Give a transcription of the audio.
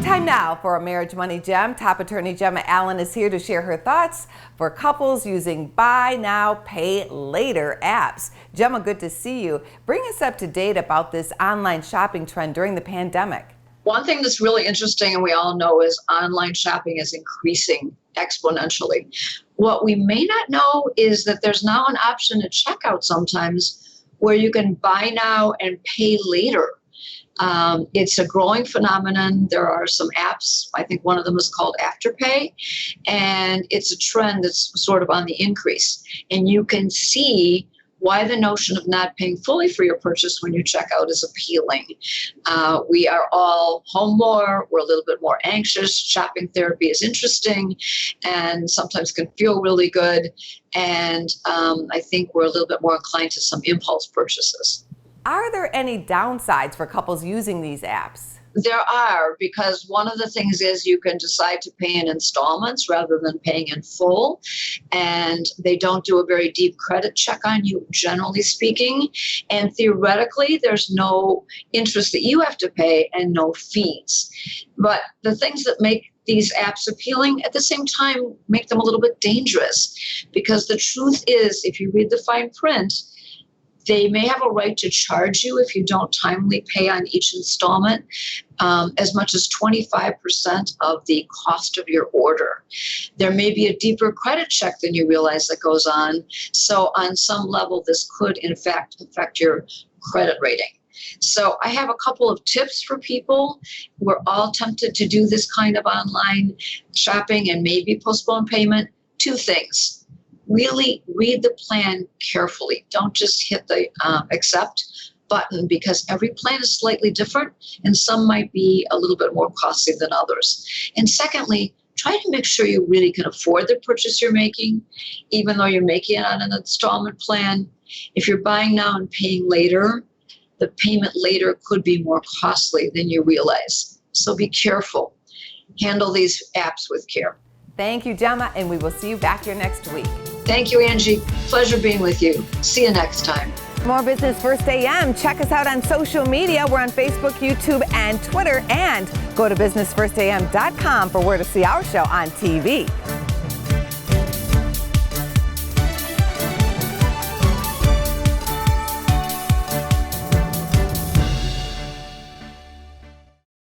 Time now for a Marriage Money Gem. Top attorney Gemma Allen is here to share her thoughts for couples using buy now, pay later apps. Gemma, good to see you. Bring us up to date about this online shopping trend during the pandemic. One thing that's really interesting, and we all know, is online shopping is increasing exponentially. What we may not know is that there's now an option at checkout sometimes where you can buy now and pay later. It's a growing phenomenon. There are some apps, I think one of them is called Afterpay, and it's a trend that's sort of on the increase. And you can see why the notion of not paying fully for your purchase when you check out is appealing. We are all home more, we're a little bit more anxious, shopping therapy is interesting and sometimes can feel really good. And I think we're a little bit more inclined to some impulse purchases. Are there any downsides for couples using these apps? There are, because one of the things is you can decide to pay in installments rather than paying in full, and they don't do a very deep credit check on you, generally speaking, and theoretically there's no interest that you have to pay and no fees. But the things that make these apps appealing at the same time make them a little bit dangerous, because the truth is, if you read the fine print, they may have a right to charge you if you don't timely pay on each installment, as much as 25% of the cost of your order. There may be a deeper credit check than you realize that goes on. So on some level, this could, in fact, affect your credit rating. So I have a couple of tips for people. We're all tempted to do this kind of online shopping and maybe postpone payment. Two things. Really read the plan carefully. Don't just hit the accept button, because every plan is slightly different and some might be a little bit more costly than others. And secondly, try to make sure you really can afford the purchase you're making, even though you're making it on an installment plan. If you're buying now and paying later, the payment later could be more costly than you realize. So be careful. Handle these apps with care. Thank you, Gemma, and we will see you back here next week. Thank you, Angie. Pleasure being with you. See you next time. More Business First AM. Check us out on social media. We're on Facebook, YouTube, and Twitter. And go to businessfirstam.com for where to see our show on TV.